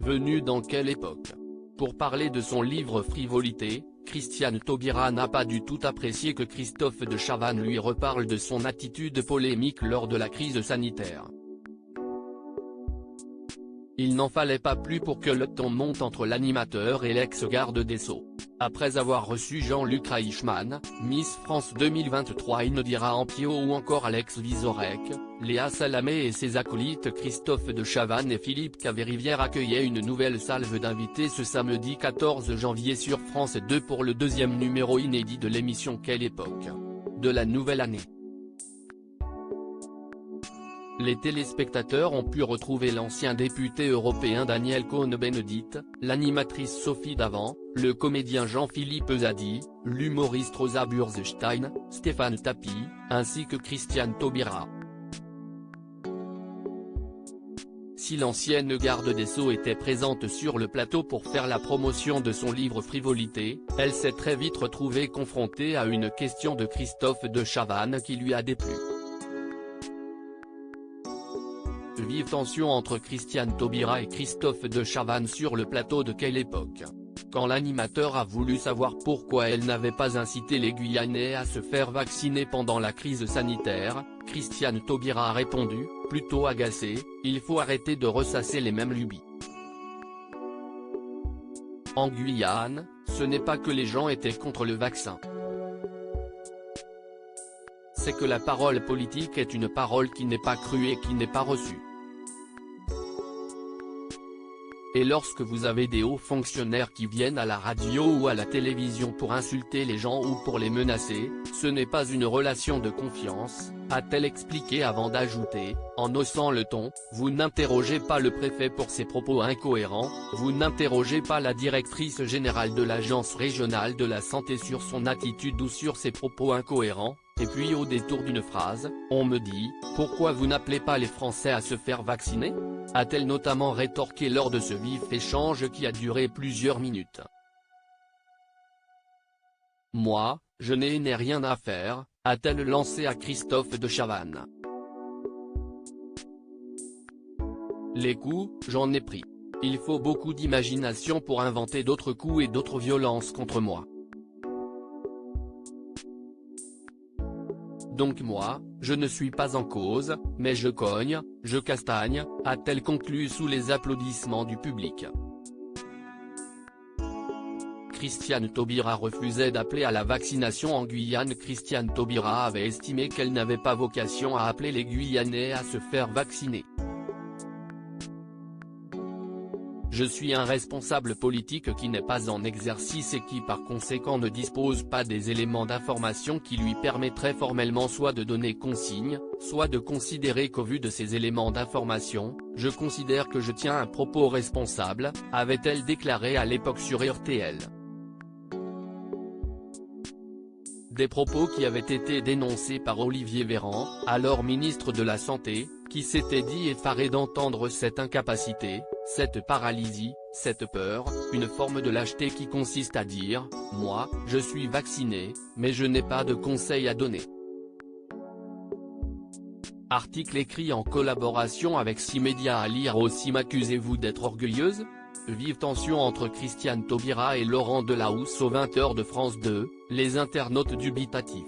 Bienvenue dans Quelle époque? Pour parler de son livre Frivolité, Christiane Taubira n'a pas du tout apprécié que Christophe de Chavannes lui reparle de son attitude polémique lors de la crise sanitaire. Il n'en fallait pas plus pour que le ton monte entre l'animateur et l'ex-garde des Sceaux. Après avoir reçu Jean-Luc Reichmann, Miss France 2023 Inodira Ampio ou encore Alex Vizorek, Léa Salamé et ses acolytes Christophe de Chavannes et Philippe Caverivière accueillaient une nouvelle salve d'invités ce samedi 14 janvier sur France 2 pour le deuxième numéro inédit de l'émission Quelle époque? De la nouvelle année. Les téléspectateurs ont pu retrouver l'ancien député européen Daniel Cohn-Bendit, l'animatrice Sophie Davant, le comédien Jean-Philippe Zadi, l'humoriste Rosa Burzstein, Stéphane Tapi, ainsi que Christiane Taubira. Si l'ancienne garde des Sceaux était présente sur le plateau pour faire la promotion de son livre Frivolité, elle s'est très vite retrouvée confrontée à une question de Christophe de Chavannes qui lui a déplu. Vive tension entre Christiane Taubira et Christophe de Chavannes sur le plateau de Quelle époque? Quand l'animateur a voulu savoir pourquoi elle n'avait pas incité les Guyanais à se faire vacciner pendant la crise sanitaire, Christiane Taubira a répondu, plutôt agacée, « Il faut arrêter de ressasser les mêmes lubies. En Guyane, ce n'est pas que les gens étaient contre le vaccin. C'est que la parole politique est une parole qui n'est pas crue et qui n'est pas reçue. Et lorsque vous avez des hauts fonctionnaires qui viennent à la radio ou à la télévision pour insulter les gens ou pour les menacer, ce n'est pas une relation de confiance, a-t-elle expliqué avant d'ajouter, en haussant le ton, vous n'interrogez pas le préfet pour ses propos incohérents, vous n'interrogez pas la directrice générale de l'agence régionale de la santé sur son attitude ou sur ses propos incohérents. Et puis au détour d'une phrase, on me dit, pourquoi vous n'appelez pas les Français à se faire vacciner? A-t-elle notamment rétorqué lors de ce vif échange qui a duré plusieurs minutes. Moi, je n'ai rien à faire, a-t-elle lancé à Christophe de Chavannes. Les coups, j'en ai pris. Il faut beaucoup d'imagination pour inventer d'autres coups et d'autres violences contre moi. Donc moi, je ne suis pas en cause, mais je cogne, je castagne, a-t-elle conclu sous les applaudissements du public. Christiane Taubira refusait d'appeler à la vaccination en Guyane. Christiane Taubira avait estimé qu'elle n'avait pas vocation à appeler les Guyanais à se faire vacciner. Je suis un responsable politique qui n'est pas en exercice et qui par conséquent ne dispose pas des éléments d'information qui lui permettraient formellement soit de donner consigne, soit de considérer qu'au vu de ces éléments d'information, je considère que je tiens un propos responsable, avait-elle déclaré à l'époque sur RTL. Des propos qui avaient été dénoncés par Olivier Véran, alors ministre de la Santé, qui s'était dit effaré d'entendre cette incapacité, cette paralysie, cette peur, une forme de lâcheté qui consiste à dire « Moi, je suis vacciné, mais je n'ai pas de conseils à donner ». Article écrit en collaboration avec 6 médias à lire aussi. M'accusez-vous d'être orgueilleuse? Vive tension entre Christiane Taubira et Laurent Delahousse aux 20h de France 2, les internautes dubitatifs.